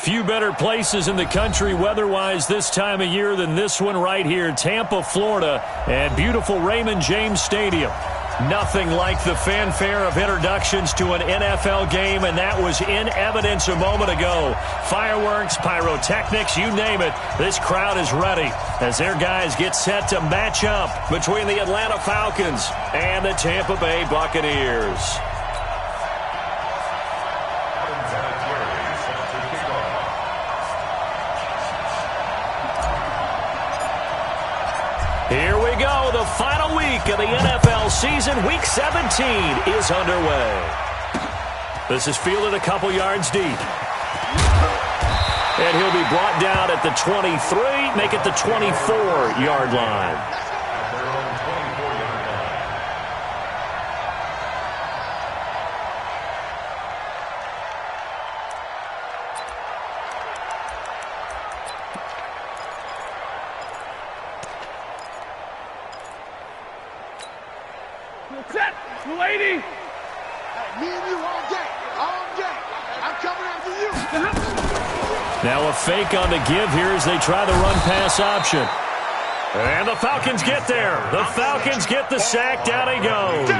Few better places in the country weather-wise this time of year than this one right here, Tampa, Florida, and beautiful Raymond James Stadium. Nothing like the fanfare of introductions to an NFL game, and that was in evidence a moment ago. Fireworks, pyrotechnics, you name it. This crowd is ready as their guys get set to match up between the Atlanta Falcons and the Tampa Bay Buccaneers. Here we go. The final week of the NFL season. Week 17 is underway. This is fielded a couple yards deep. And he'll be brought down at the 23, make it the 24-yard line. Set, lady. Hey, me and you all day. I'm coming after you. Now a fake on the give here as they try the run-pass option. And the Falcons get there. The Falcons get the sack. Down he goes.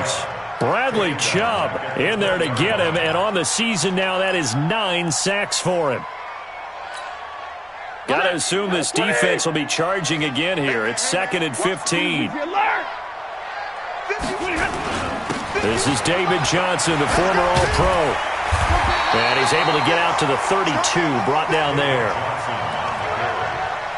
Bradley Chubb in there to get him. And on the season now, that is 9 sacks for him. Got to assume this defense will be charging again here. It's 2nd and 15. This is David Johnson, the former All-Pro. And he's able to get out to the 32, brought down there.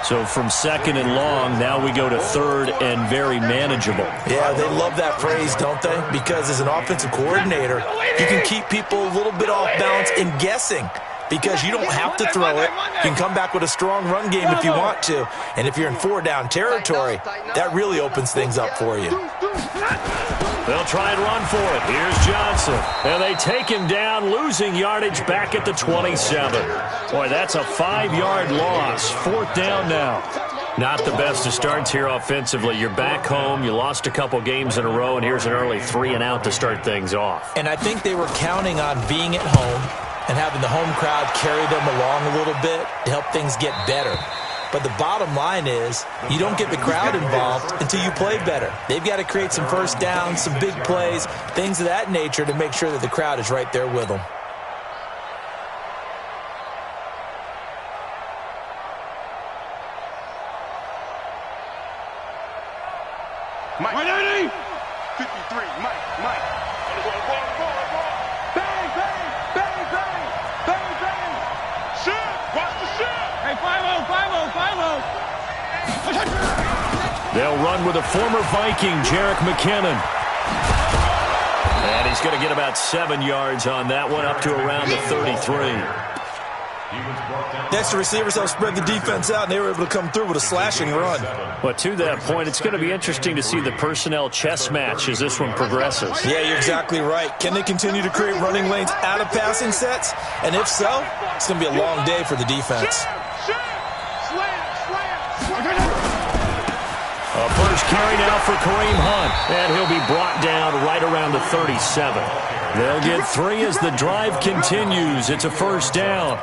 So from 2nd and long, now we go to 3rd and very manageable. Yeah, they love that phrase, don't they? Because as an offensive coordinator, you can keep people a little bit off balance and guessing. Because you don't have to throw it. You can come back with a strong run game if you want to. And if you're in 4-down territory, that really opens things up for you. They'll try and run for it. Here's Johnson. And they take him down, losing yardage back at the 27. Boy, that's a 5-yard loss. 4th down now. Not the best of starts here offensively. You're back home. You lost a couple games in a row, and here's an early 3-and-out to start things off. And I think they were counting on being at home and having the home crowd carry them along a little bit to help things get better. But the bottom line is you don't get the crowd involved until you play better. They've got to create some first downs, some big plays, things of that nature to make sure that the crowd is right there with them. Mike. 53, Mike. Hey, 5-0. They'll run with a former Viking, Jerick McKinnon. And he's going to get about 7 yards on that one, up to around the 33. Next, the receivers helped spread the defense out, and they were able to come through with a slashing run. Well, to that point, it's going to be interesting to see the personnel chess match as this one progresses. Yeah, you're exactly right. Can they continue to create running lanes out of passing sets? And if so, it's going to be a long day for the defense. A first carry now for Kareem Hunt, and he'll be brought down right around the 37. They'll get 3 as the drive continues. It's a first down.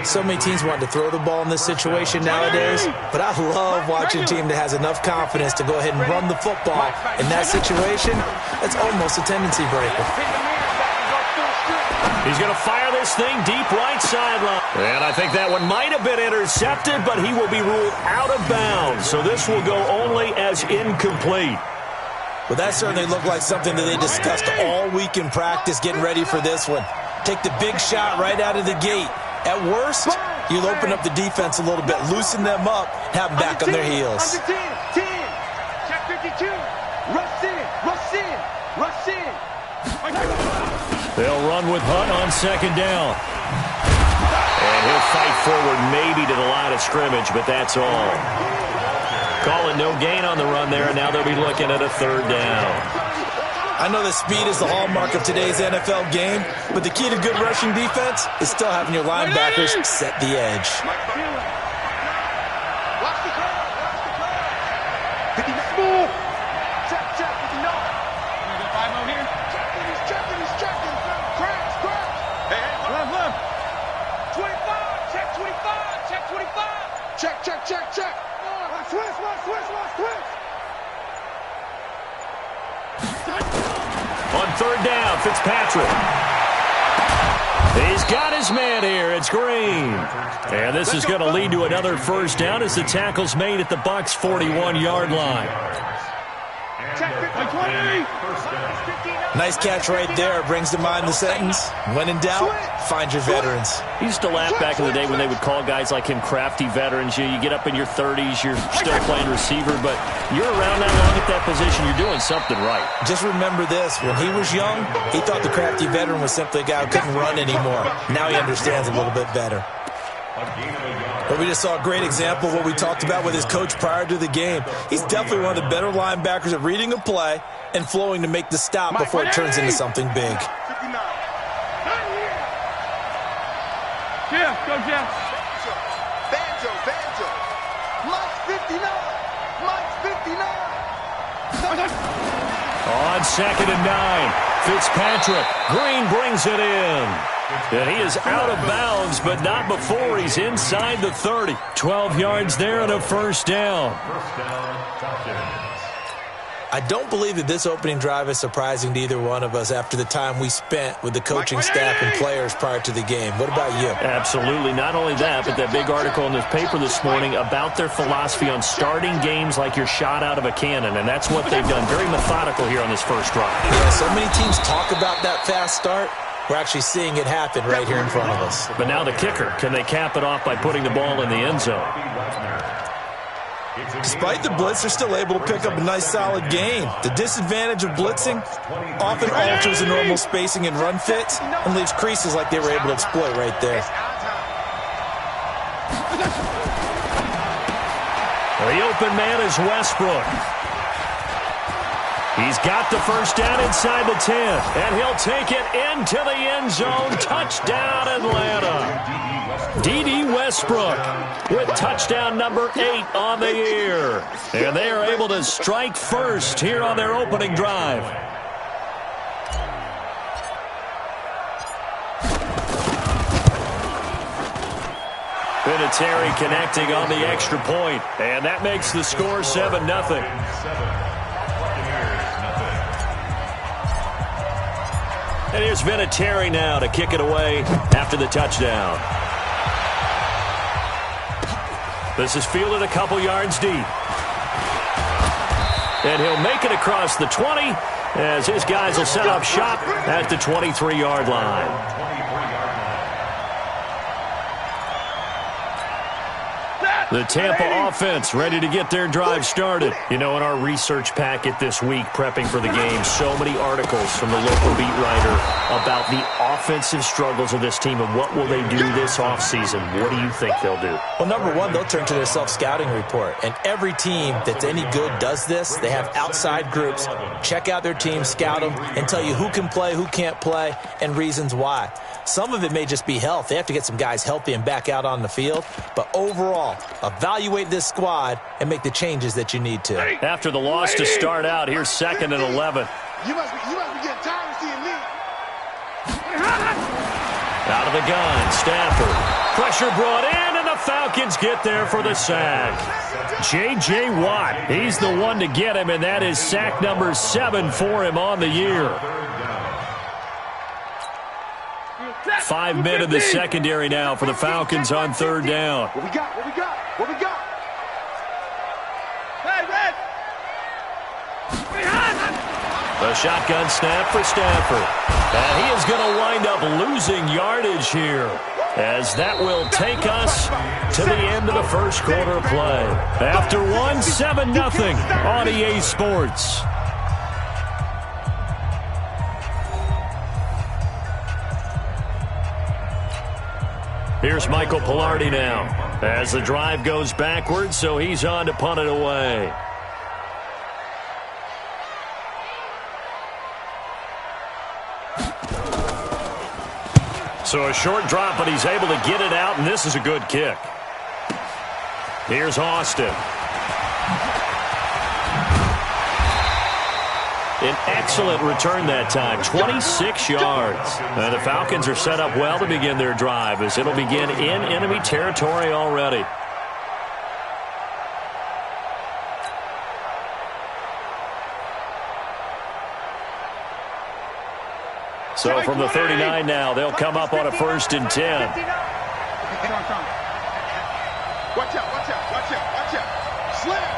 So many teams want to throw the ball in this situation nowadays, but I love watching a team that has enough confidence to go ahead and run the football. In that situation, that's almost a tendency breaker. He's going to fire this thing deep right sideline. And I think that one might have been intercepted, but he will be ruled out of bounds. So this will go only as incomplete. Well, that certainly looked like something that they discussed all week in practice getting ready for this one. Take the big shot right out of the gate. At worst, you'll open up the defense a little bit, loosen them up, have them back on their heels. Under 10. Check 52. Rush in. They'll run with Hunt on 2nd down. And he'll fight forward maybe to the line of scrimmage, but that's all. Call it no gain on the run there, and now they'll be looking at a 3rd down. I know that speed is the hallmark of today's NFL game, but the key to good rushing defense is still having your linebackers set the edge. Watch the crowd. 59. Check 59. We got 5-0 here. He's checking. Crash. Hey, left. 25. On third down, Fitzpatrick. He's got his man here. It's Green. And this is going to lead to another first down as the tackle's made at the Bucs' 41-yard line. Nice catch right there. Brings to mind the sentence, when in doubt, find your veterans. He used to laugh back in the day when they would call guys like him crafty veterans. You get up in your 30s, you're still playing receiver, but you're around that long at that position, you're doing something right. Just remember this. When he was young, he thought the crafty veteran was simply a guy who couldn't run anymore. Now he understands a little bit better. But we just saw a great example of what we talked about with his coach prior to the game. He's definitely one of the better linebackers at reading a play and flowing to make the stop before it turns into something big. Jeff, go Jeff. Banjo. Mike's 59. Mike's 59. On 2nd and 9, Fitzpatrick. Green brings it in. And he is out of bounds, but not before he's inside the 30. 12 yards there and a first down. I don't believe that this opening drive is surprising to either one of us after the time we spent with the coaching staff and players prior to the game. What about you? Absolutely. Not only that, but that big article in the paper this morning about their philosophy on starting games like you're shot out of a cannon, and that's what they've done. Very methodical here on this first drive. Yeah, so many teams talk about that fast start. We're actually seeing it happen right here in front of us. But now the kicker. Can they cap it off by putting the ball in the end zone? Despite the blitz, they're still able to pick up a nice, solid gain. The disadvantage of blitzing often alters the normal spacing and run fits and leaves creases like they were able to exploit right there. The open man is Westbrook. He's got the first down inside the 10, and he'll take it into the end zone. Touchdown, Atlanta. D.D. Westbrook with touchdown number 8 on the year. And they are able to strike first here on their opening drive. Vinatieri connecting on the extra point, and that makes the score 7-0. And here's Vinatieri now to kick it away after the touchdown. This is fielded a couple yards deep. And he'll make it across the 20 as his guys will set up shop at the 23-yard line. The Tampa offense ready to get their drive started. You know, in our research packet this week, prepping for the game, so many articles from the local beat writer about the offensive struggles of this team and what will they do this offseason. What do you think they'll do? Well, number one, they'll turn to their self-scouting report. And every team that's any good does this. They have outside groups. Check out their team, scout them, and tell you who can play, who can't play, and reasons why. Some of it may just be health. They have to get some guys healthy and back out on the field. But overall, evaluate this squad and make the changes that you need to. After the loss to start out, here's 2nd and 11. You must be getting tired of seeing me. Out of the gun, Stafford. Pressure brought in, and the Falcons get there for the sack. J.J. Watt, he's the one to get him, and that is sack number 7 for him on the year. 5 men in the secondary now for the Falcons on 3rd down. What we got? Hey, Red! The shotgun snap for Stafford. And he is going to wind up losing yardage here, as that will take us to the end of the first quarter play. After 7-0 on EA Sports. Here's Michael Pilardi now as the drive goes backwards, so he's on to punt it away. So a short drop, but he's able to get it out, and this is a good kick. Here's Austin. An excellent return that time, 26 yards. And the Falcons are set up well to begin their drive, as it'll begin in enemy territory already. So from the 39 now, they'll come up on a 1st and 10. Watch out, watch out, watch out, watch out. Slam.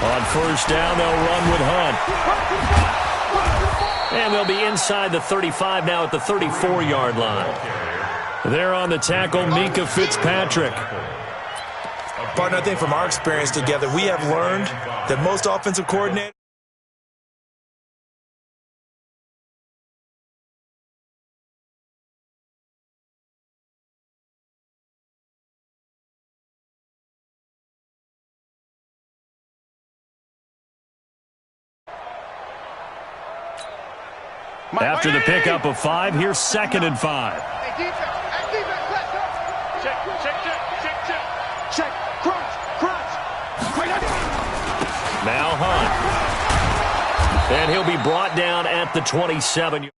On 1st down, they'll run with Hunt. And they'll be inside the 35 now at the 34-yard line. There on the tackle, Mika Fitzpatrick. Partner, I think from our experience together, we have learned that most offensive coordinators after the pickup of 5, here's 2nd and 5. Hey, defense, let's go. Check, crunch. Now Hunt. And he'll be brought down at the 27.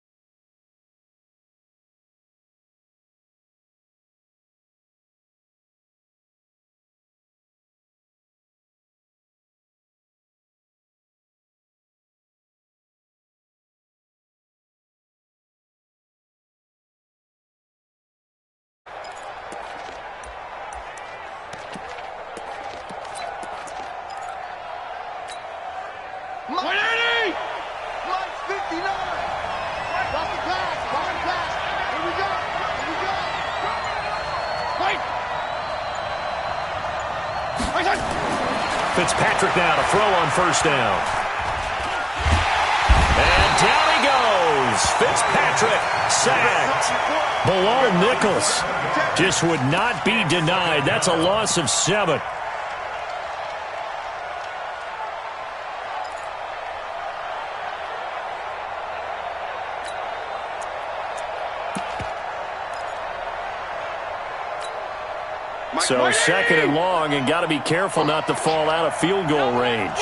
Fitzpatrick now to throw on 1st down. And down he goes. Fitzpatrick sacked. Bilal Nichols just would not be denied. That's a loss of 7. So 2nd and long, and got to be careful not to fall out of field goal range.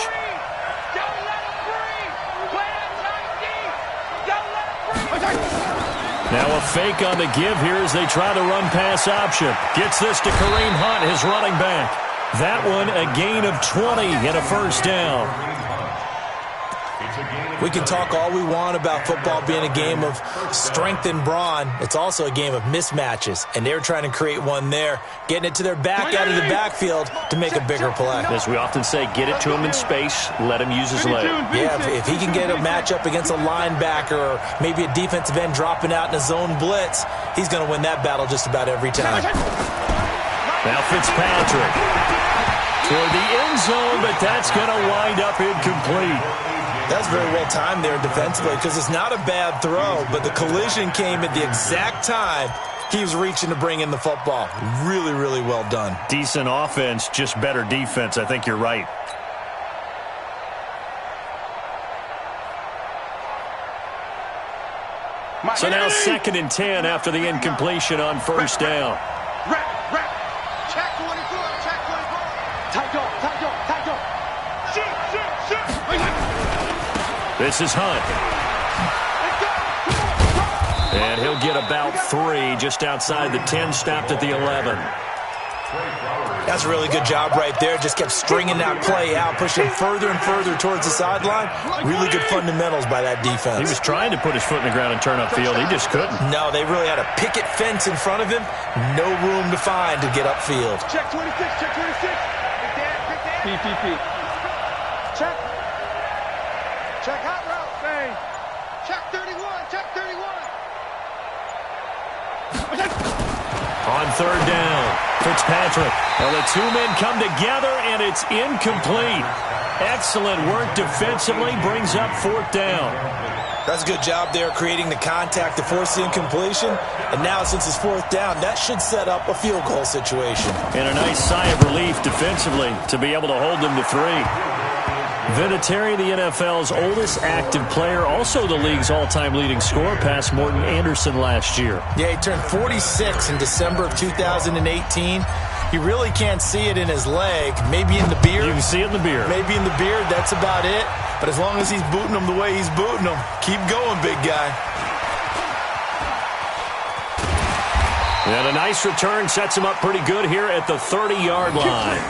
Now a fake on the give here as they try the run-pass option. Gets this to Kareem Hunt, his running back. That one a gain of 20 and a 1st down. We can talk all we want about football being a game of strength and brawn. It's also a game of mismatches, and they're trying to create one there, getting it to their back out of the backfield to make a bigger play. As we often say, get it to him in space, let him use his leg. Yeah, if he can get a matchup against a linebacker or maybe a defensive end dropping out in a zone blitz, he's going to win that battle just about every time. Now Fitzpatrick toward the end zone, but that's going to wind up incomplete. That's very well timed there defensively because it's not a bad throw, but the collision came at the exact time he was reaching to bring in the football. Really, really well done. Decent offense, just better defense. I think you're right. So now 2nd and 10 after the incompletion on 1st down. Check 24, check 24. Tight dog. This is Hunt. And he'll get about 3 just outside the 10, stopped at the 11. That's a really good job right there. Just kept stringing that play out, pushing further and further towards the sideline. Really good fundamentals by that defense. He was trying to put his foot in the ground and turn upfield. He just couldn't. No, they really had a picket fence in front of him. No room to find to get upfield. Check 26, check 26. Big Dan. Check. Check hot route. Bang. Check 31, check 31. On 3rd down, Fitzpatrick. Well, the 2 men come together, and it's incomplete. Excellent work defensively, brings up 4th down. That's a good job there creating the contact to force the incompletion. And now, since it's 4th down, that should set up a field goal situation. And a nice sigh of relief defensively to be able to hold them to 3. Vinatieri, the NFL's oldest active player, also the league's all-time leading scorer, past Morton Anderson last year. Yeah, he turned 46 in December of 2018. You really can't see it in his leg. Maybe in the beard. You can see it in the beard. Maybe in the beard, that's about it. But as long as he's booting them the way he's booting them, keep going, big guy. And a nice return sets him up pretty good here at the 30-yard line.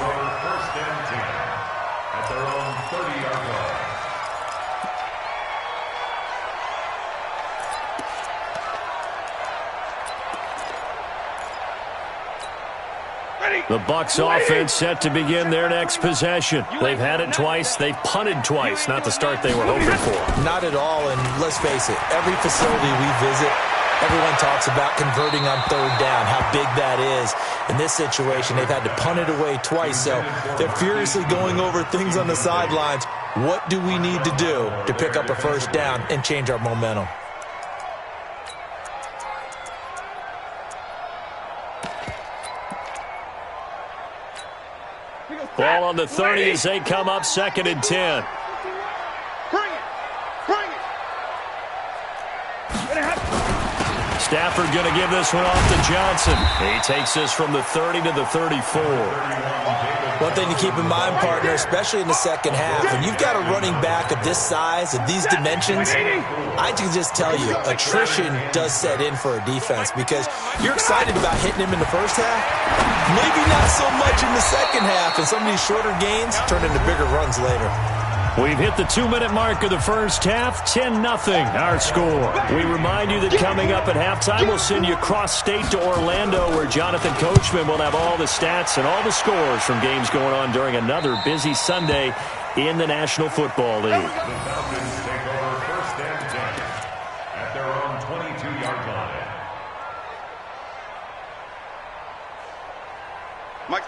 The Bucs offense set to begin their next possession. They've had it twice. They've punted twice. Not the start they were hoping for. Not at all, and let's face it, every facility we visit, everyone talks about converting on third down, how big that is. In this situation, they've had to punt it away twice, so they're furiously going over things on the sidelines. What do we need to do to pick up a first down and change our momentum? Ball on the 30 as they come up 2nd and 10. Bring it. Bring it. Stafford going to give this one off to Johnson. He takes this from the 30 to the 34. One thing to keep in mind, partner, especially in the second half, when you've got a running back of this size, of these dimensions, I can just tell you, attrition does set in for a defense because you're excited about hitting him in the first half. Maybe not so much in the second half, and some of these shorter gains turn into bigger runs later. We've hit the 2-minute mark of the first half, 10-0 our score. We remind you that coming up at halftime, we'll send you cross-state to Orlando, where Jonathan Coachman will have all the stats and all the scores from games going on during another busy Sunday in the National Football League. The Falcons take over 1st and 10 at their own 22-yard line.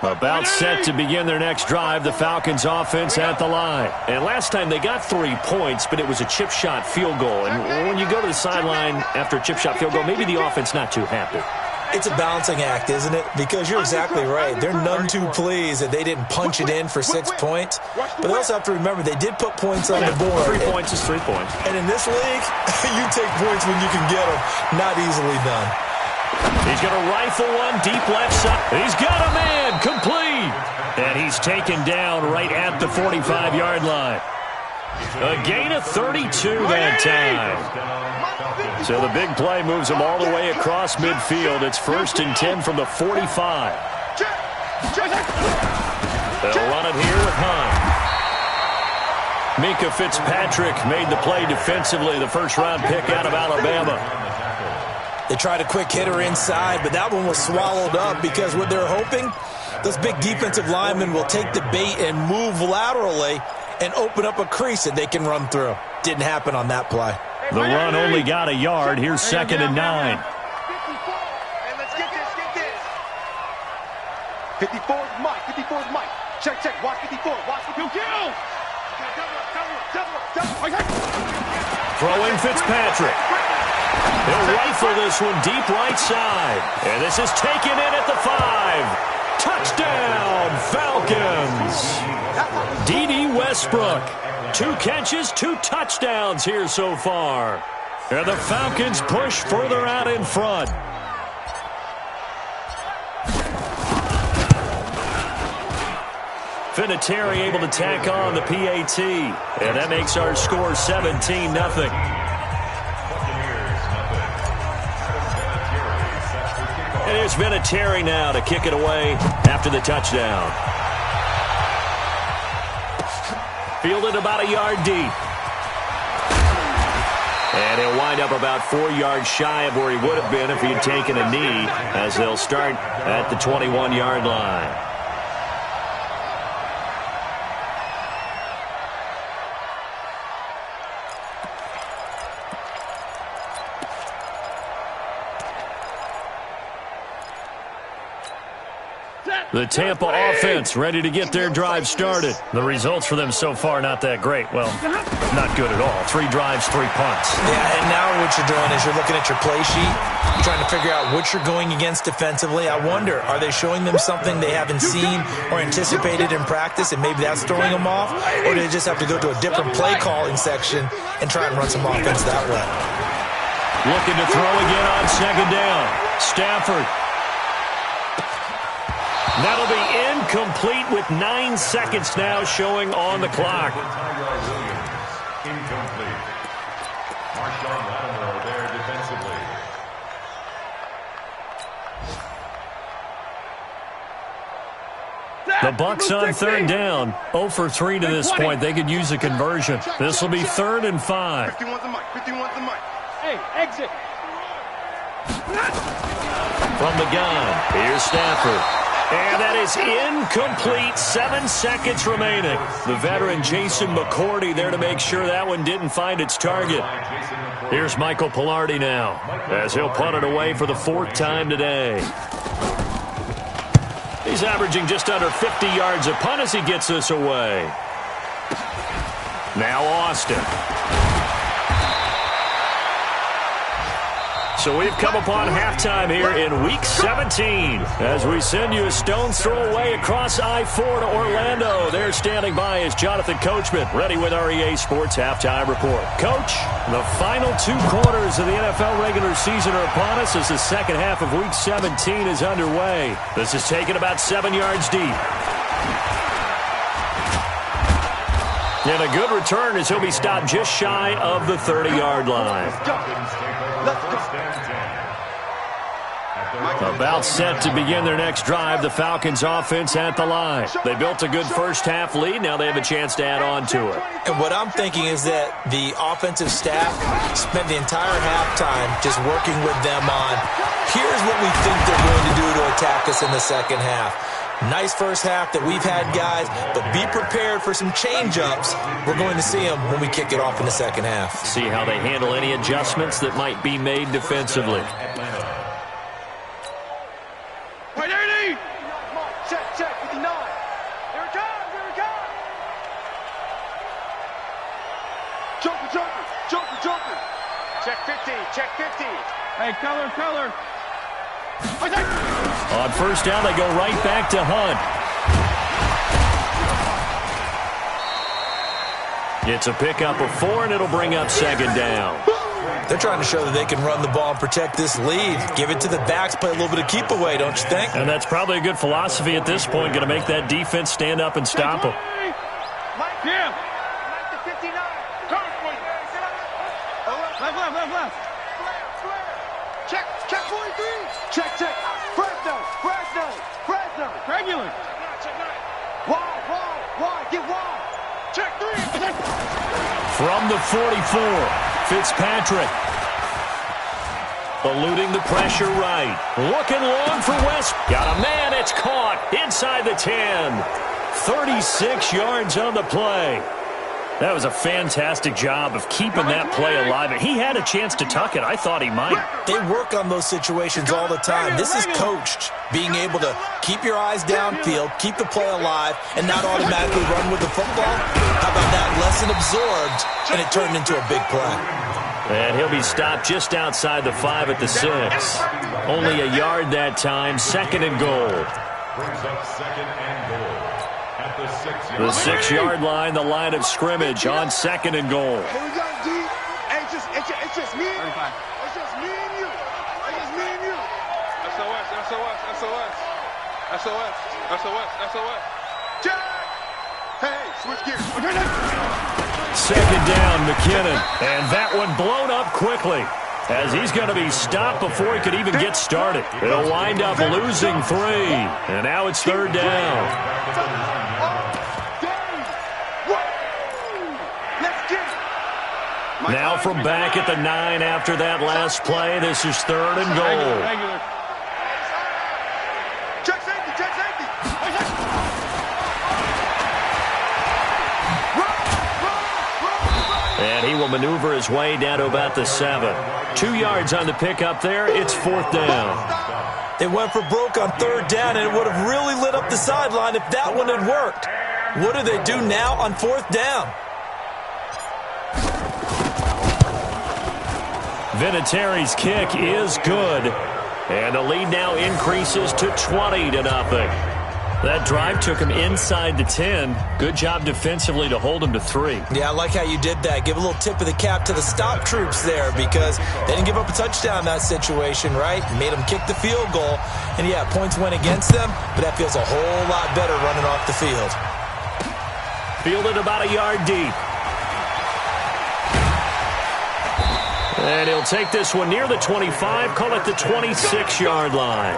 About set to begin their next drive, the Falcons offense at the line. And last time they got 3 points, but it was a chip shot field goal. And when you go to the sideline after a chip shot field goal, maybe the offense not too happy. It's a balancing act, isn't it? Because you're exactly right. They're none too pleased that they didn't punch it in for 6 points. But they also have to remember they did put points on the board. 3 points is 3 points. And in this league, you take points when you can get them. Not easily done. He's going to rifle one deep left side. He's got a man, complete. And he's taken down right at the 45-yard line. A gain of 32 that time. So the big play moves him all the way across midfield. It's 1st and 10 from the 45. They'll run it here with Hunt. Mika Fitzpatrick made the play defensively, the first-round pick out of Alabama. They tried a quick hitter inside, but that one was swallowed up because what they're hoping, those big defensive linemen will take the bait and move laterally and open up a crease that they can run through. Didn't happen on that play. The run only got a yard. Here's 2nd and 9. Hey, let's get this, get this. 54 is Mike, 54 is Mike. Check, check, watch 54, watch 52. Throwing Fitzpatrick. He'll rifle this one deep right side. And this is taken in at the 5. Touchdown, Falcons. D.D. Westbrook. 2 catches, 2 touchdowns here so far. And the Falcons push further out in front. Vinatieri able to tack on the PAT. And that makes our score 17-0. And here's Vinatieri now to kick it away after the touchdown. Fielded about a yard deep. And he'll wind up about 4 yards shy of where he would have been if he had taken a knee, as they'll start at the 21-yard line. The Tampa offense ready to get their drive started. The results for them so far not that great. Well, not good at all. 3 drives, 3 punts. Yeah, and now what you're doing is you're looking at your play sheet, trying to figure out what you're going against defensively. I wonder, are they showing them something they haven't seen or anticipated in practice, and maybe that's throwing them off? Or do they just have to go to a different play calling section and try and run some offense that way? Looking to throw again on 2nd down. Stafford. That'll be incomplete with 9 seconds now showing on the clock. Incomplete. Marshawn Lattimore there defensively. The Bucs on 3rd down. 0 for 3 to this point. They could use a conversion. This will be 3rd and 5. 51's the mic, 51's the mic. Hey, exit. From the gun, here's Stafford. And that is incomplete. 7 seconds remaining. The veteran Jason McCourty there to make sure that one didn't find its target. Here's Michael Pilardi now as he'll punt it away for the 4th time today. He's averaging just under 50 yards a punt as he gets this away. Now Austin. So we've come upon halftime here in Week 17 as we send you a stone's throw away across I-4 to Orlando. There standing by is Jonathan Coachman, ready with our EA Sports Halftime Report. Coach, the final 2 quarters of the NFL regular season are upon us as the second half of Week 17 is underway. This is taken about 7 yards deep. And a good return as he'll be stopped just shy of the 30-yard line. About set to begin their next drive, the Falcons offense at the line. They built a good first-half lead. Now they have a chance to add on to it. And what I'm thinking is that the offensive staff spent the entire halftime just working with them on, here's what we think they're going to do to attack us in the second half. Nice first half that we've had, guys, but be prepared for some change-ups. We're going to see them when we kick it off in the second half. See how they handle any adjustments that might be made defensively. Check, 59. Here it comes, here it comes. Joker. Check 50, check 50. Hey, color. On first down, they go right back to Hunt. It's a pickup of 4, and it'll bring up second down. They're trying to show that they can run the ball and protect this lead. Give it to the backs, play a little bit of keep away, don't you think? And that's probably a good philosophy at this point, going to make that defense stand up and stop them. Mike to 59. Left. Check 43. Check. Fresno. Regular. Wide. Get wide. Check 3. From the 44, Fitzpatrick. Eluding the pressure right. Looking long for West. Got a man. It's caught inside the 10. 36 yards on the play. That was a fantastic job of keeping that play alive. He had a chance to tuck it. I thought he might. They work on those situations all the time. This is coached. Being able to keep your eyes downfield, keep the play alive, and not automatically run with the football. How about that? Lesson absorbed, and it turned into a big play. And he'll be stopped just outside the 5 at the 6. Only a yard that time. 2nd and goal. Brings up 2nd and goal. At the 6-yard The 6-yard line, the line of scrimmage on 2nd and goal. Here we go, D. Hey, it's just me. It's just me and you. SOS. Jack. Hey, switch gears. 2nd down, McKinnon. And that one blown up quickly as he's going to be stopped before he could even get started. It'll wind up losing 3. And now it's 3rd down. Now from back at the 9 after that last play, this is 3rd and goal. Check safety. And he will maneuver his way down to about the 7. 2 yards on the pickup there. It's 4th down. They went for broke on 3rd down, and it would have really lit up the sideline if that one had worked. What do they do now on 4th down? Vinatieri's kick is good. And the lead now increases to 20-0. That drive took him inside the 10. Good job defensively to hold him to 3. Yeah, I like how you did that. Give a little tip of the cap to the stop troops there because they didn't give up a touchdown in that situation, right? Made them kick the field goal. And, yeah, points went against them, but that feels a whole lot better running off the field. Fielded about a yard deep. And he'll take this one near the 25, call it the 26-yard line.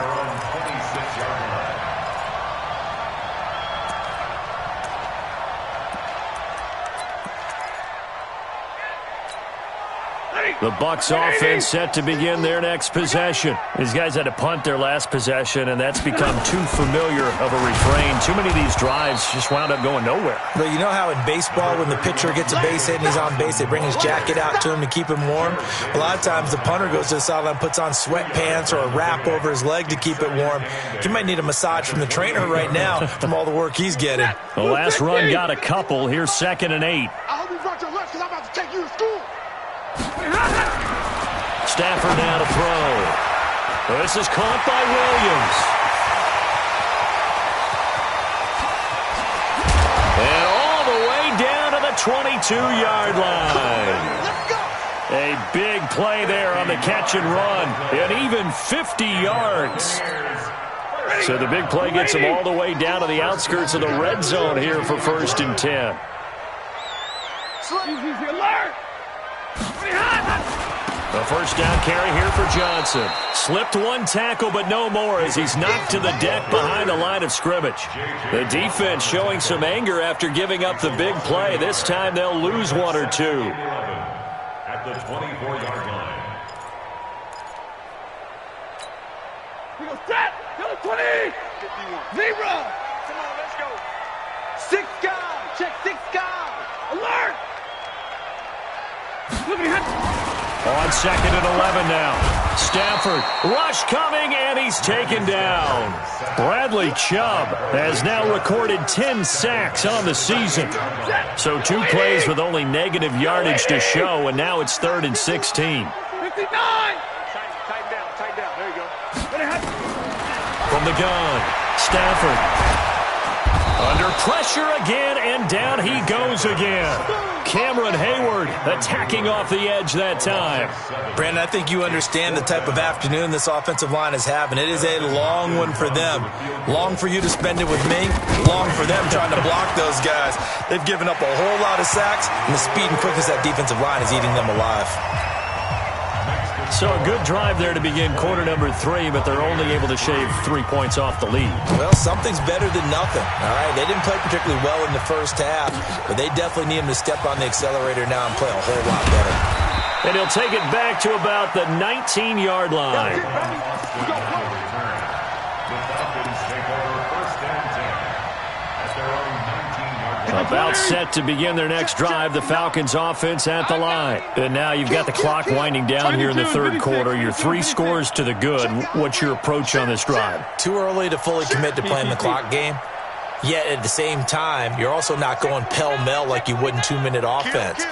The Bucs offense set to begin their next possession. These guys had to punt their last possession, and that's become too familiar of a refrain. Too many of these drives just wound up going nowhere. But you know how in baseball, when the pitcher gets a base hit and he's on base, they bring his jacket out to him to keep him warm? A lot of times the punter goes to the sideline, puts on sweatpants or a wrap over his leg to keep it warm. He might need a massage from the trainer right now from all the work he's getting. The last run got a couple. Here's 2nd and 8. I hope you brought your lunch because I'm about to take you to school. Stafford now to throw. This is caught by Williams. And all the way down to the 22-yard line. A big play there on the catch and run. And even 50 yards. So the big play gets him all the way down to the outskirts of the red zone here for 1st and 10. The first down carry here for Johnson. Slipped one tackle, but no more as he's knocked to the deck behind the line of scrimmage. The defense showing some anger after giving up the big play. This time they'll lose 1 or 2. At the 24-yard line. He goes, set! Go 20! 0! Come on, let's go. 6 guys. Check 6 guys. Alert! Look at him. On 2nd and 11 now. Stafford, rush coming, and he's taken down. Bradley Chubb has now recorded 10 sacks on the season. So 2 plays with only negative yardage to show, and now it's 3rd and 16. 59! Tighten down. There you go. From the gun, Stafford. Under pressure again, and down he goes again. Cameron Hayward attacking off the edge that time. Brandon, I think you understand the type of afternoon this offensive line is having. It is a long one for them. Long for you to spend it with me. Long for them trying to block those guys. They've given up a whole lot of sacks, and the speed and quickness of that defensive line is eating them alive. So a good drive there to begin quarter number 3, but they're only able to shave 3 points off the lead. Well, something's better than nothing, all right? They didn't play particularly well in the first half, but they definitely need him to step on the accelerator now and play a whole lot better. And he'll take it back to about the 19-yard line. About set to begin their next drive, the Falcons offense at the line. And now you've got the clock winding down here in the 3rd quarter. You're 3 scores to the good. What's your approach on this drive? Too early to fully commit to playing the clock game. Yet at the same time, you're also not going pell-mell like you would in 2-minute offense.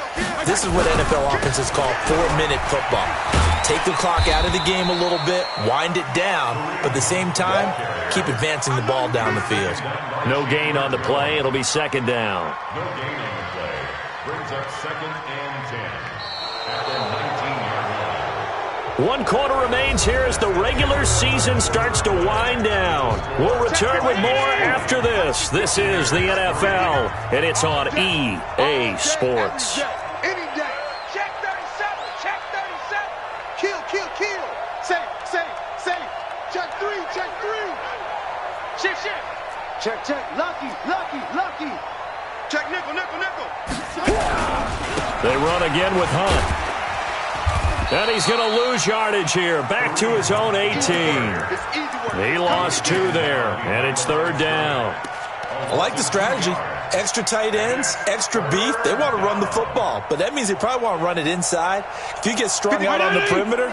This is what NFL offenses call 4-minute football. Take the clock out of the game a little bit, wind it down, but at the same time, keep advancing the ball down the field. No gain on the play. It'll be 2nd down. No gain on the play. Brings up 2nd and 10. At the 19-yard line. 1 quarter remains here as the regular season starts to wind down. We'll return with more after this. This is the NFL, and it's on EA Sports. Any day. Check 37. Check 37. Kill. Say. Check 3. Check. Lucky. Check nickel. They run again with Hunt. And he's going to lose yardage here. Back to his own 18. He lost 2 there, and it's 3rd down. I like the strategy. Extra tight ends, extra beef. They want to run the football, but that means they probably want to run it inside. If you get strung out on the perimeter,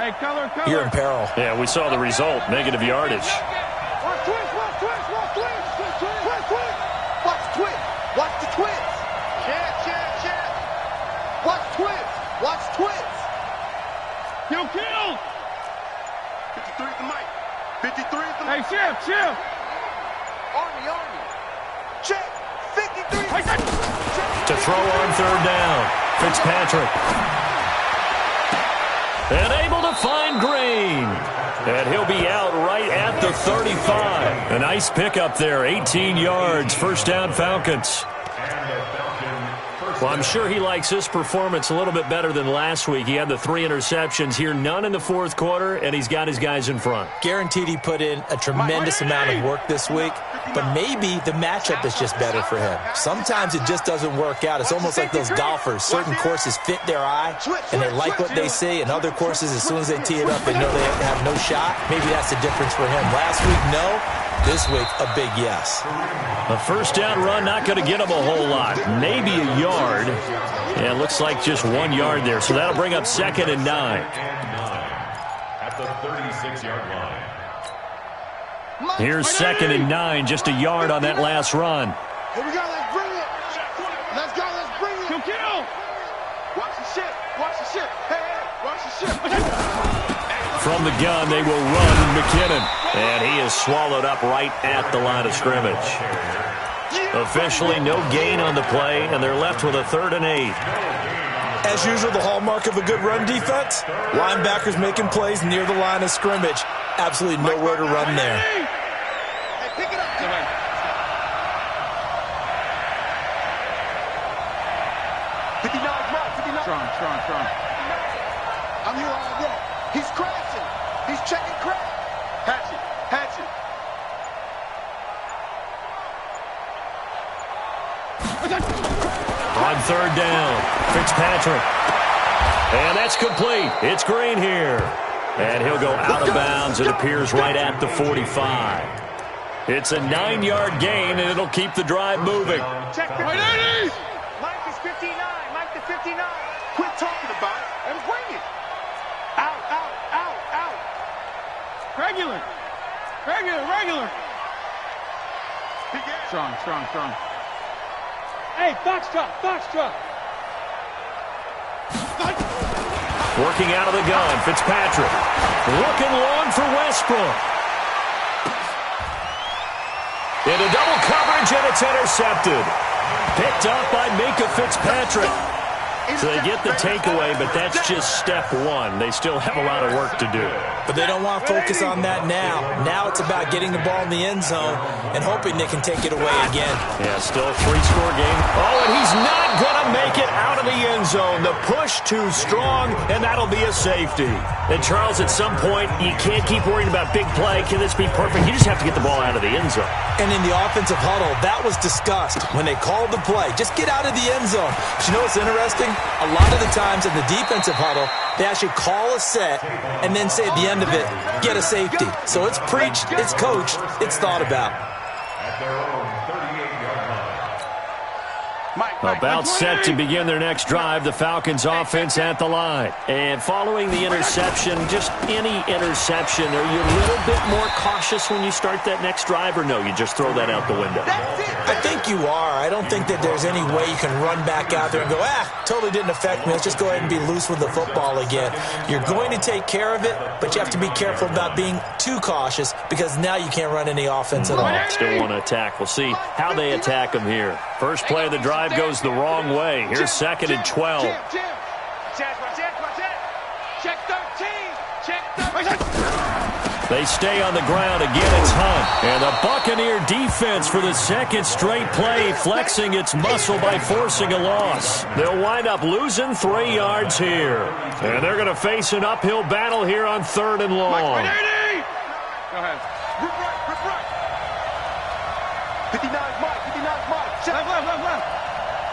you're in peril. Yeah, we saw the result, negative yardage. Watch the twist. Check. Watch twist. Kill. 53 at the mic. 53 at the mic. Hey, Chip. Army. Check. 53. To throw on 3rd down, Fitzpatrick. And able to find Green. And he'll be out right at the 35. A nice pickup there, 18 yards, 1st down Falcons. And the Falcon first Well, I'm sure he likes this performance a little bit better than last week. He had the 3 interceptions here, none in the fourth quarter, and he's got his guys in front. Guaranteed he put in a tremendous amount of work this week, but maybe the matchup is just better for him. Sometimes it just doesn't work out. It's almost like those golfers. Certain courses fit their eye, and they like what they see, and other courses, as soon as they tee it up, they know they have no shot. Maybe that's the difference for him. Last week, no. This week, a big yes. A first down run, not going to get him a whole lot. Maybe a yard. Yeah, it looks like just 1 yard there. So that'll bring up 2nd and 9. At the 36-yard line. Here's 2nd and 9, just a yard on that last run. Here we go, let's bring it. Let's go, let's bring it. Kill. Watch the ship, watch the ship. Hey, watch the ship. From the gun, they will run McKinnon. And he is swallowed up right at the line of scrimmage. Officially, no gain on the play, and they're left with a 3rd and 8. As usual, the hallmark of a good run defense, linebackers making plays near the line of scrimmage. Absolutely nowhere to run there. Hey, pick it up. Strong. I'm here all day. He's crashing. He's checking crash. Hatchet. On 3rd down, Fitzpatrick. And that's complete. It's Green here. And he'll go out of bounds. It appears right at the 45. It's a 9-yard gain, and it'll keep the drive moving. Check the Mike is 59. Mike the 59. Quit talking about it and bring it. Out. Regular. Strong. Hey, Foxtrot. Working out of the gun, Fitzpatrick. Looking long for Westbrook. Into double coverage, and it's intercepted. Picked up by Minkah Fitzpatrick. So they get the takeaway, but that's just step 1. They still have a lot of work to do. But they don't want to focus on that now. Now it's about getting the ball in the end zone and hoping they can take it away again. Yeah, still a 3-score game. Oh, and he's not going to make it out of the end zone. The push too strong, and that'll be a safety. And, Charles, at some point, you can't keep worrying about big play. Can this be perfect? You just have to get the ball out of the end zone. And in the offensive huddle, that was discussed when they called the play. Just get out of the end zone. But you know what's interesting? A lot of the times in the defensive huddle, they actually call a set and then say at the end of it, get a safety. So it's preached, it's coached, it's thought about. At their own 38-yard line. About set to begin their next drive, the Falcons offense at the line. And following the interception, just any interception, are you a little bit more cautious when you start that next drive, or no, you just throw that out the window? I think you are. I don't think that there's any way you can run back out there and go, totally didn't affect me. Let's just go ahead and be loose with the football again. You're going to take care of it, but you have to be careful about being too cautious because now you can't run any offense at all. Still want to attack. We'll see how they attack them here. First play of the drive goes the wrong way. Here's 2nd and 12. Check 13. Check 13. They stay on the ground. Again, it's Hunt. And the Buccaneer defense for the 2nd straight play, flexing its muscle by forcing a loss. They'll wind up losing 3 yards here. And they're going to face an uphill battle here on 3rd and long. Go ahead. Rip right. 59 Mike. Check Left.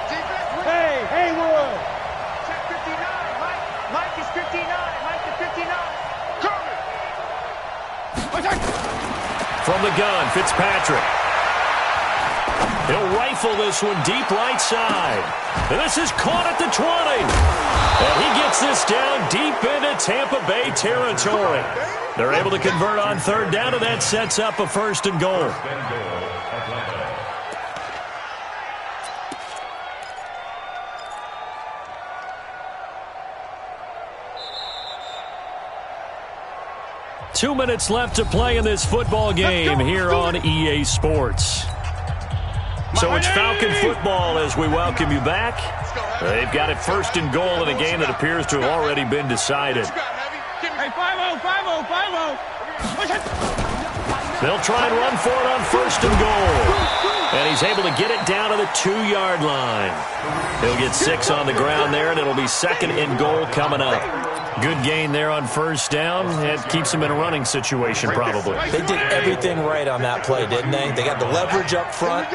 defense. Hey, Haywood. Check 59. Mike is 59. Mike the 59. Curry. From the gun, Fitzpatrick. He'll rifle this one deep right side. And this is caught at the 20. And he gets this down deep into Tampa Bay territory. They're able to convert on 3rd down, and that sets up a 1st and goal. 2 minutes left to play in this football game here on EA Sports. So it's Falcon football as we welcome you back. They've got it 1st and goal in a game that appears to have already been decided. Hey, 5-0. They'll try and run for it on 1st and goal. And he's able to get it down to the 2-yard line. He'll get 6 on the ground there, and it'll be 2nd and goal coming up. Good gain there on 1st down. It keeps him in a running situation, probably. They did everything right on that play, didn't they? They got the leverage up front,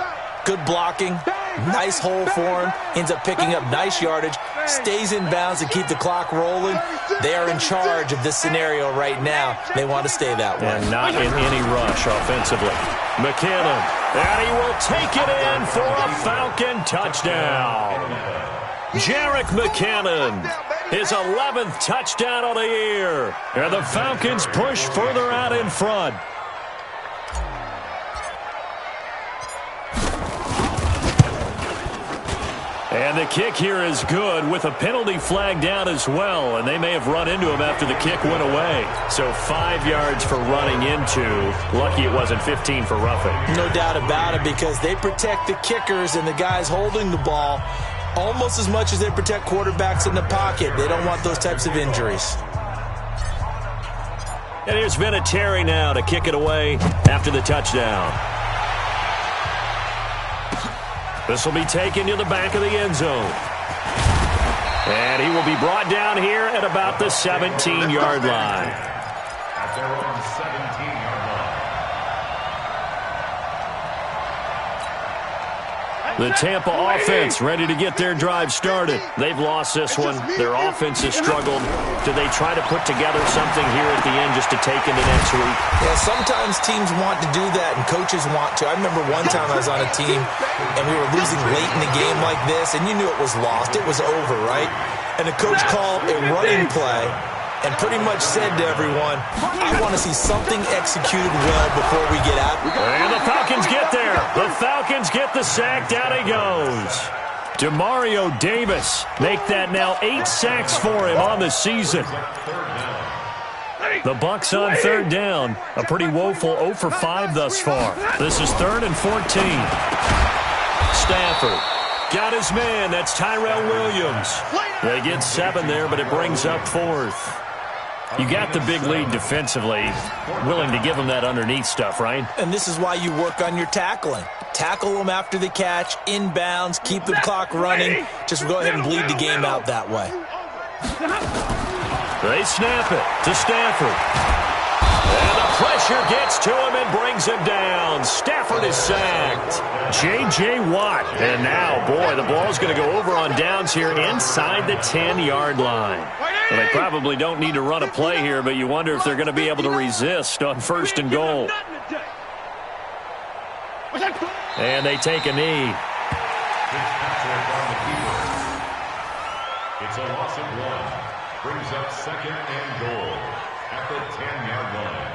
good blocking, nice hole for him, ends up picking up nice yardage, stays in bounds to keep the clock rolling. They are in charge of this scenario right now. They want to stay that way. And not in any rush offensively. McKinnon, and he will take it in for a Falcon touchdown. Jerick McKinnon, his 11th touchdown of the year. And the Falcons push further out in front. And the kick here is good with a penalty flag down as well. And they may have run into him after the kick went away. So 5 yards for running into. Lucky it wasn't 15 for roughing. No doubt about it, because they protect the kickers and the guys holding the ball almost as much as they protect quarterbacks in the pocket. They don't want those types of injuries. And here's Vinatieri now to kick it away after the touchdown. This will be taken to the back of the end zone. And he will be brought down here at about the 17-yard line. At their own 17-yard line. The Tampa offense ready to get their drive started. They've lost this one. Their offense has struggled. Do they try to put together something here at the end just to take into next week? Yeah, sometimes teams want to do that and coaches want to. I remember one time I was on a team and we were losing late in the game like this, and you knew it was lost. It was over, right? And the coach called a running play and pretty much said to everyone, I want to see something executed well before we get out. And the Falcons get there. The Falcons get the sack. Down he goes. Demario Davis make that now 8 sacks for him on the season. The Bucs on 3rd down. A pretty woeful 0 for 5 thus far. This is 3rd and 14. Stafford got his man. That's Tyrell Williams. They get 7 there, but it brings up 4th. You got the big lead defensively. Willing to give them that underneath stuff, right? And this is why you work on your tackling. Tackle them after the catch, inbounds, keep the clock running. Just go ahead and bleed the game out that way. They snap it to Stafford. And the pressure gets to him and brings him down. Stafford is sacked. J.J. Watt. And now, boy, the ball's going to go over on downs here inside the 10-yard line. Well, they probably don't need to run a play here, but you wonder if they're going to be able to resist on 1st and goal. And they take a knee. It's a loss of 1. Brings up 2nd and goal at the 10-yard line.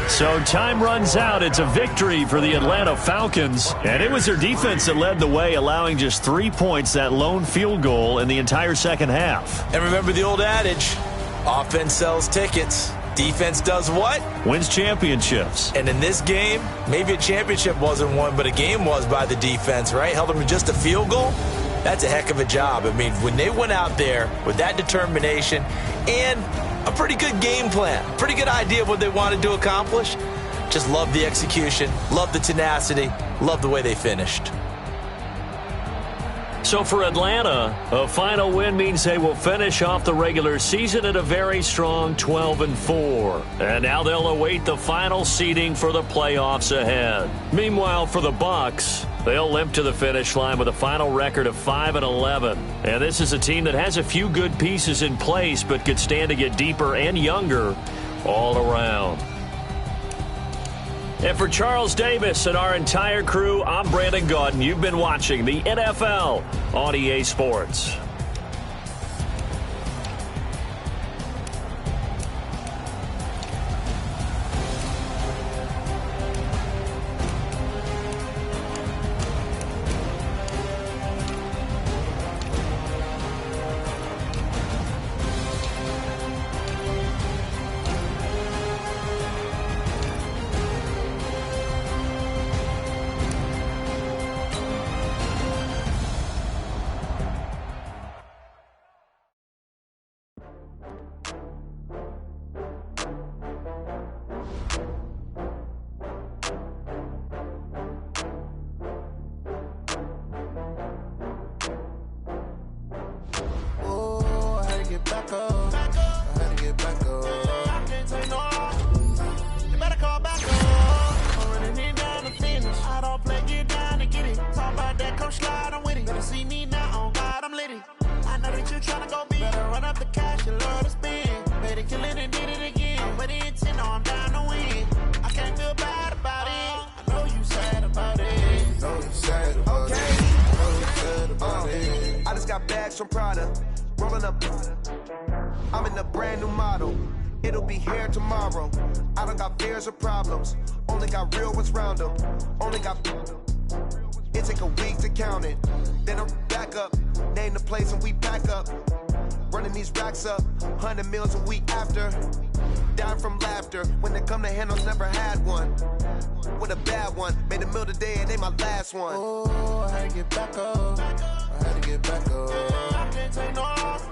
So time runs out. It's a victory for the Atlanta Falcons. And it was their defense that led the way, allowing just 3 points, that lone field goal in the entire second half. And remember the old adage, offense sells tickets. Defense does what? Wins championships. And in this game, maybe a championship wasn't won, but a game was by the defense, right? Held them to just a field goal. That's a heck of a job. I mean, when they went out there with that determination and a pretty good game plan, pretty good idea of what they wanted to accomplish, just love the execution, love the tenacity, love the way they finished. So for Atlanta, a final win means they will finish off the regular season at a very strong 12-4. And now they'll await the final seeding for the playoffs ahead. Meanwhile, for the Bucs, they'll limp to the finish line with a final record of 5-11. And this is a team that has a few good pieces in place, but could stand to get deeper and younger all around. And for Charles Davis and our entire crew, I'm Brandon Gaudin. You've been watching the NFL on EA Sports. run up the cash, you love to spend. Made it kill it and did it again. But the intent, no, I'm down to win. I can't feel bad about it. I know you sad about it. Know you sad about it. Know you sad about it. I just got bags from Prada. Rolling up. I'm in a brand new model. It'll be here tomorrow. I don't got fears or problems. Only got real ones round them. Only got. It take a week to count it. Then I'm back up. Name the place and we pack up. Running these racks up. 100 meals a week after. Dying from laughter. When it come to handles, never had one. With a bad one. Made a meal today and they my last one. Oh, I had to get back up. I had to get back up. I can't take no loss.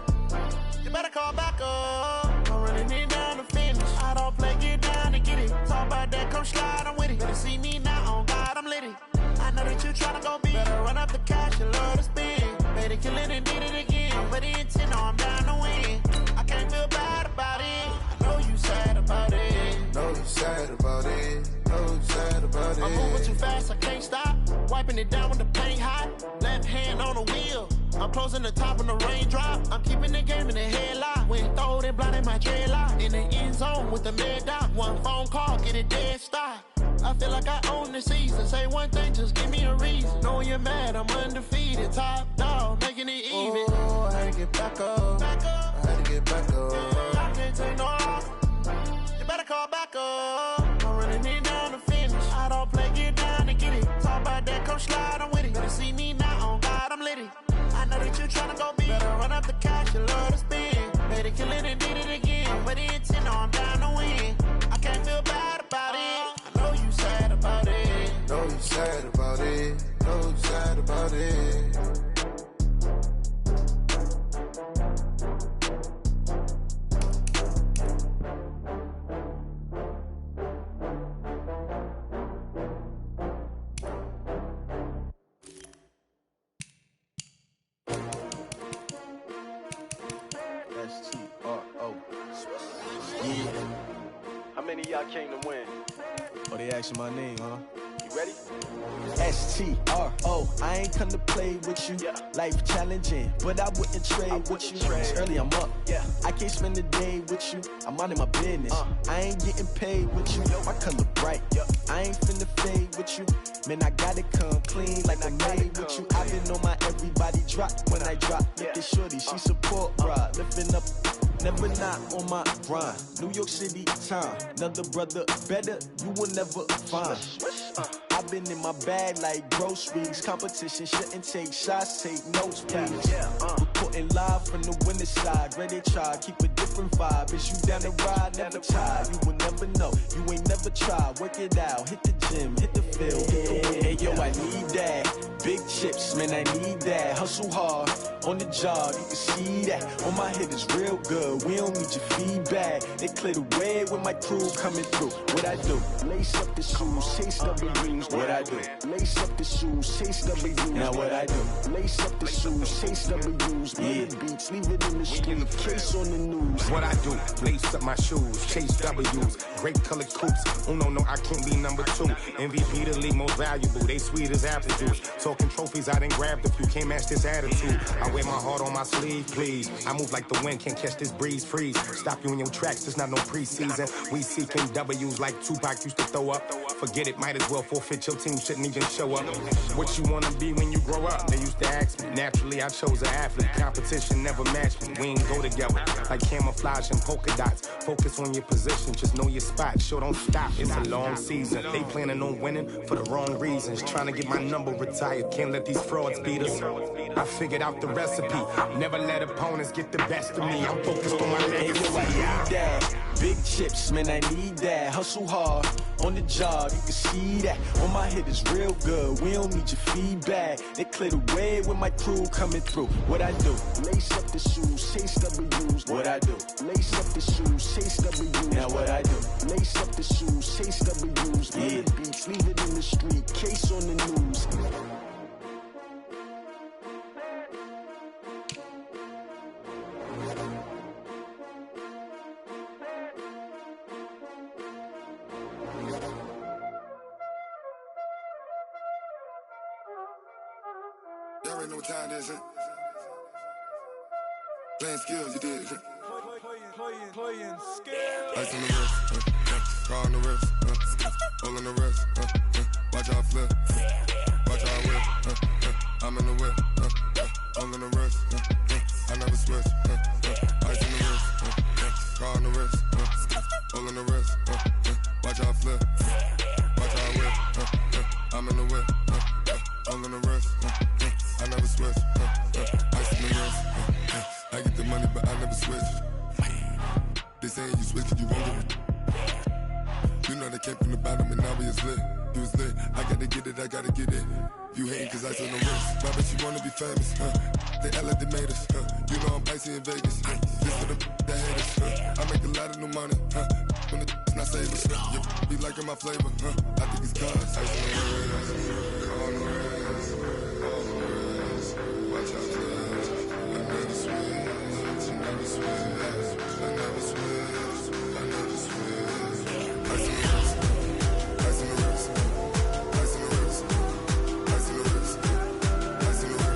You better call back up. I'm running it down to finish. I don't play, get down to get it. Talk about that, come slide, I'm with it. Better see me now, on God, I'm litty. I know that you tryna go big. Better run up the cash, you love to spend. Made it kill it and did it again. But the intent, no, I'm down to win. I can't feel bad about it. I know you sad about it. Know you sad about it. Know you sad about it. I'm moving too fast, I can't stop. Wiping it down with the paint hot. Left hand on the wheel. I'm closing the top on the raindrop. I'm keeping the game in the headlock. When throwed and blinded my dreadlock. In the end zone with the mad dot. One phone call, get it dead stop. I feel like I own the season. Say one thing, just give me a reason. Knowing you're mad, I'm undefeated. Top dog, making it even. Oh, I had to get back up. Back up. I had to get back up. I can't take no loss. You better call back up. I'm running it down to finish. I don't play, get down to get it. Talk about that, come slide, I'm with it. Better see me now, on God, I'm litty. I know that you tryna go big. Better run up the cash, you love to spend. Made it kill it and did it again. But the intent, no, I'm down to win. I can't feel bad about it. I know you sad about it. Know you sad about it. Know you sad about it. S-T-R-O. Yeah. How many of y'all came to win? Oh, they asking my name, huh? You ready? S-T-R-O. I ain't come to play with you. Yeah. Life challenging, but I wouldn't trade with you. It's early, I'm up. Yeah. I can't spend the day with you. I'm minding my business. I ain't getting paid with you. My color bright. I ain't finna fade with you. Man, I gotta come clean like I'm made with you. I've been on my everybody drop when I drop. Look at shorty, she support ride. Lifting up, never not on my grind. New York City time. Another brother better, you will never find. I've been in my bag like groceries. Competition shouldn't take shots, take notes, please. Reporting live from the winning side. Ready to try, keep a different vibe. Is you down the ride, never try. You will never know, you ain't never tried. Work it out, hit the gym, hit the field. Hey yo, I need that. Big chips, man, I need that. Hustle hard, on the job, you can see that. On my head is real good, we don't need your feedback. They clear the way with my crew coming through. What I do? Lace up the shoes, chase W's. What I do? Lace up the shoes, chase W's. Now what I do? Lace up the shoes, chase W's. Yeah. Beats, leave it in the street, case on the news. What I do? Lace up my shoes, chase W's. Great colored coops. Oh no, I can't be number 2. MVP the league most valuable. They sweet as apple juice. Talking trophies, I didn't grab the few. Can't match this attitude. I wear my heart on my sleeve, please. I move like the wind, can't catch this breeze, freeze. Stop you in your tracks, there's not no preseason. We seeking W's like Tupac used to throw up. Forget it, might as well forfeit. Your team shouldn't even show up. What you wanna be when you grow up? They used to ask me. Naturally, I chose an athlete. Competition never matched me. We ain't go together like camouflage and polka dots. Focus on your position, just know your spot. Sure, don't stop. It's a long season. They planning on winning for the wrong reasons. Trying to get my number retired. Can't let these frauds beat us. I figured out the recipe. Never let opponents get the best of me. I'm focused on my legacy. Big chips, man, I need that. Hustle hard, on the job, you can see that. On my head is real good, we don't need your feedback. They clear the way with my crew coming through. What I do? Lace up the shoes, chase W's. What I do? Lace up the shoes, chase W's. Now what I do? Lace up the shoes, chase W's. Yeah. Beats, leave it in the street, case on the news. Y'all already know what time it is, huh? Playing skills, you did. Playing skills. Ice on the wrist, car on the wrist, hole in the wrist, watch how I flip, watch how I whip, I'm in the whip, hole in the wrist, I never switch, ice on the wrist, car on the wrist, hole in the wrist, watch how I flip, watch how I whip, I'm in the whip, hole in the wrist, I never switch, ice on the wrist, I get the money but I never switch. They saying you switch it, you won't get it. You know they came from the bottom and now we is lit. You was lit, I gotta get it, I gotta get it. You hating cause ice on the wrist. My bitch, you wanna be famous, They act like they made us, You know I'm icy in Vegas, This for the that hate us, I make a lot of new money, When the not save us, You be liking my flavor, I think it's cause ice on the wrist, on the wrist, on the wrist. Watch out, please. I never switch, I never switch. I never switch, I never switch. Ice in the wrist, ice in the wrist, ice in the wrist, ice in the wrist, ice in the wrist,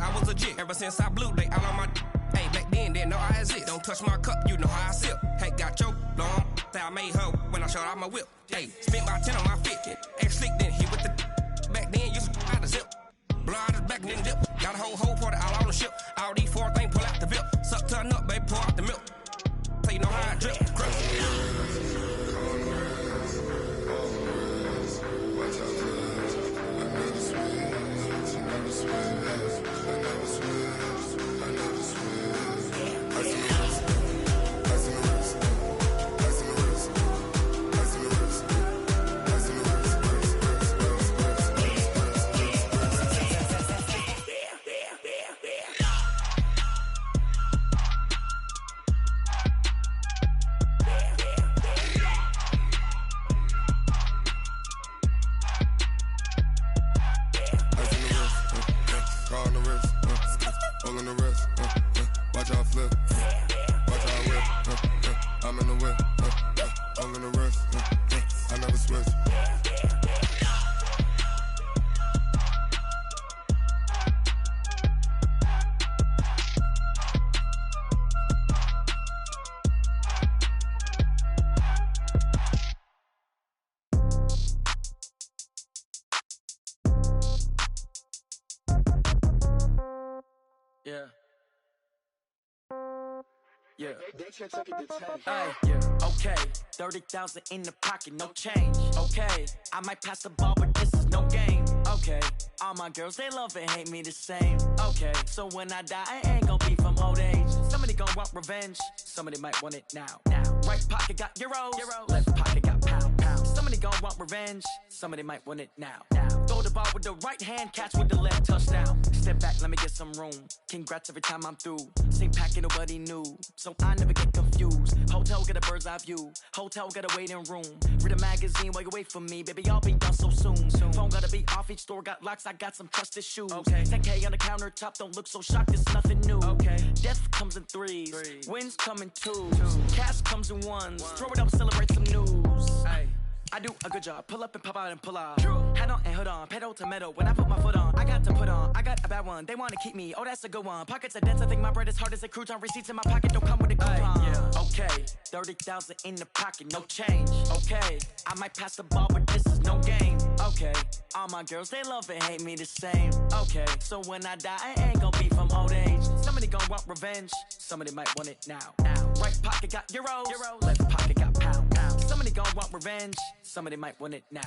I was legit ever since I blew they all on my hey back then didn't know I had it. Don't touch my cup, you know how I sip. Hey, got your long that I made her when I showed out my whip. Hey, spent about 10 on my fit. X slick then hit with the back then you out the zip. Blow out his back then dip. Got a whole party all on the ship. All these four things pull out the VIP. Suck turn up, baby, pour out the milk. So you know how I drip. Crush. Watch out, please. I never switch, I never switch. I never switch, I never switch. Ice in the wrist, ice in the wrist, ice in the wrist, ice in the wrist, ice in the wrist. Yeah. Yeah. Hey, yeah. Okay. 30,000 in the pocket, no change. Okay. I might pass the ball, but this is no game. Okay. All my girls, they love and hate me the same. Okay. So when I die, I ain't gon' be from old age. Somebody gon' want revenge. Somebody might want it now. Right pocket got euros. Left pocket got pound. Somebody gon' want revenge. Somebody might want it now. Throw the ball with the right hand, catch with the left, touchdown. Step back, let me get some room. Congrats every time I'm through. Same packet, nobody knew, so I never get confused. Hotel get a bird's eye view. Hotel got a waiting room. Read a magazine while you wait for me, baby. I'll be done so soon. Phone gotta be off. Each store got locks. I got some trusted shoes. 10K on the countertop. Don't look so shocked. It's nothing new. Death comes in threes. Wins come in twos. Cash comes in ones. Throw it up, celebrate some news. I do a good job. Pull up and pop out and pull off. Head on and hood on. Pedal to metal. When I put my foot on, I got to put on. I got a bad one. They want to keep me. Oh, that's a good one. Pockets are dense. I think my bread is hard as a crouton. Receipts in my pocket don't come with a coupon. Okay. 30,000 in the pocket. No change. Okay. I might pass the ball, but this is no game. Okay. All my girls, they love and hate me the same. Okay. So when I die, I ain't gonna be from old age. Somebody gonna want revenge. Somebody might want it now. Right pocket got euros. Left pocket got pound. Somebody gonna want revenge. Somebody might want it now.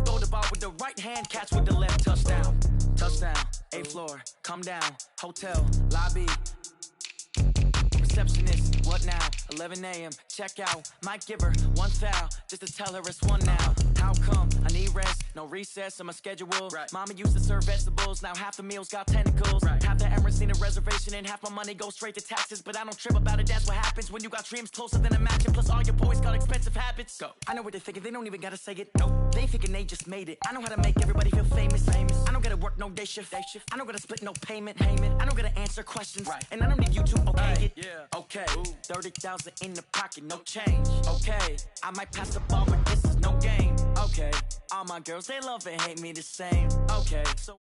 Throw the ball with the right hand, catch with the left, touchdown. Touchdown, 8th floor, come down, hotel, lobby. Receptionist, what now? 11 a.m., check out. Might give her one foul, just to tell her it's one now. How come? I need rest, no recess on my schedule. Mama used to serve vegetables, now half the meals got tentacles. Half the Emirates need a reservation and half my money goes straight to taxes. But I don't trip about it, that's what happens when you got dreams closer than imagine. Plus all your boys got expensive habits. Let's go. I know what they're thinking, they don't even gotta say it. Nope. They thinking they just made it. I know how to make everybody feel famous. I don't gotta work no day shift. I don't gotta split no payment. I don't gotta answer questions. Right. And I don't need you to okay it. Yeah. Okay. 30,000 in the pocket, no change. Okay. I might pass the ball, but this is no game. Okay. All my girls, they love and hate me the same. Okay. So